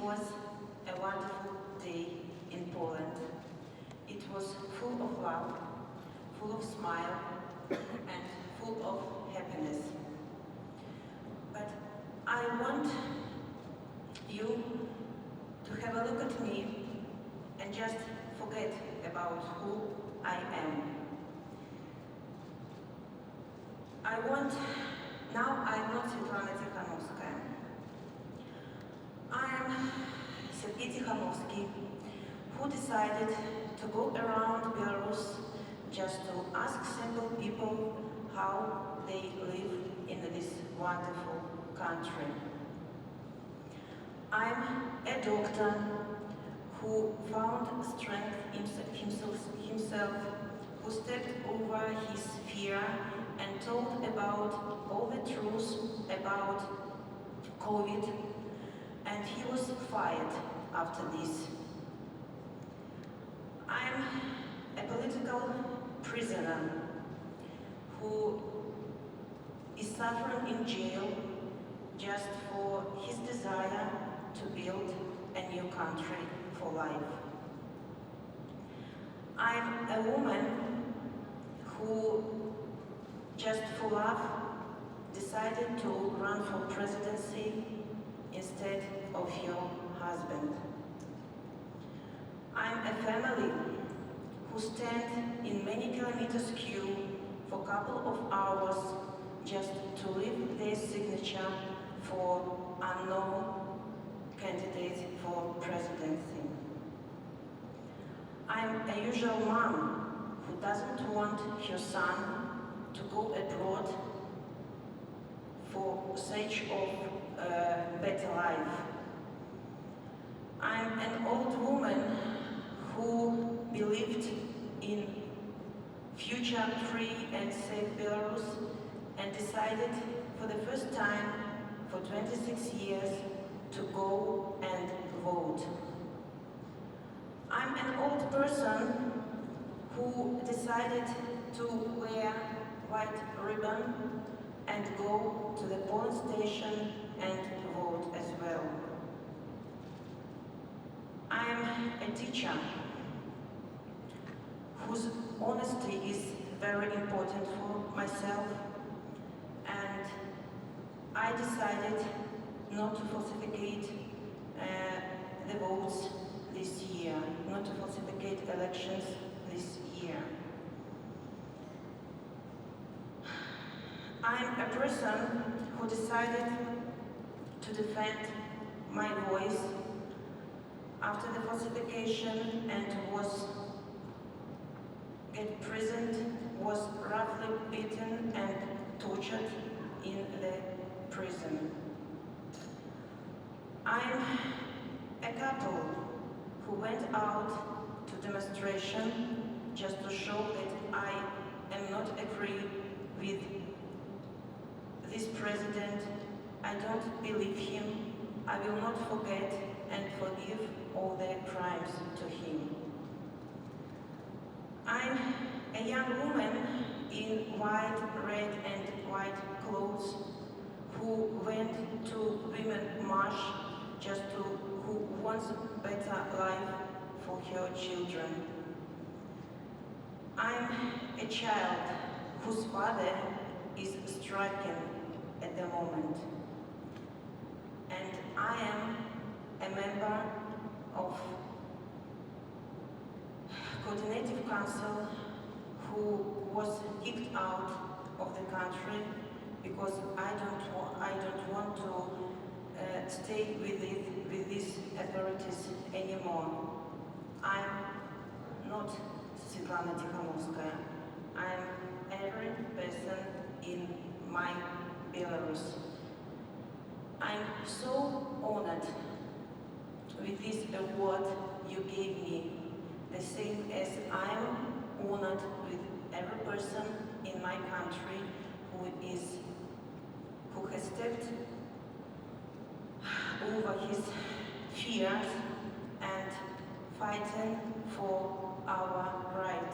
was a wonderful day in Poland. It was full of love, full of smile, and full of happiness. But I want you to have a look at me and just forget about who I am. Now I'm not Svetlana Tikhanovskaya. I am Sergei Tikhanovsky, who decided to go around Belarus just to ask simple people how they live in this wonderful country. I'm a doctor who found strength in himself, who stepped over his fear and told about all the truth about COVID, and he was fired after this. I'm a political prisoner who is suffering in jail just for his desire to build a new country for life. I'm a woman who, just for love, decided to run for presidency instead of your husband. I'm a family who stand in many kilometers queue for a couple of hours just to leave their signature for unknown candidate for presidency. I'm a usual mom who doesn't want her son to go abroad for sake of a better life. I'm an old woman who believed in future free and safe Belarus and decided for the first time for 26 years to go and vote. I'm an old person who decided to wear white ribbon and go to the polling station and vote as well. I'm a teacher whose honesty is very important for myself, and I decided not to falsificate the votes this year, not to falsificate elections this year. I'm a person who decided to defend my voice after the falsification and was get imprisoned, was roughly beaten and tortured in the prison. I'm a couple who went out to demonstration just to show that I am not agree with this president. I don't believe him. I will not forget and forgive all the crimes to him. I'm a young woman in white, red and white clothes who went to Women's March who wants a better life for her children. I'm a child whose father is striking at the moment. And I am a member of Coordinative Council who was kicked out of the country because I don't want to stay with these authorities anymore. I'm not Svetlana Tikhanovskaya. I'm every person in my Belarus. I'm so honored with this award you gave me, the same as I'm honored with every person in my country who has stepped over his fears and fighting for our right,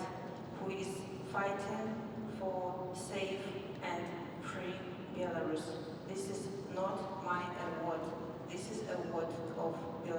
who is fighting for safe and free Belarus. This is not my award. This is a award of Belarus.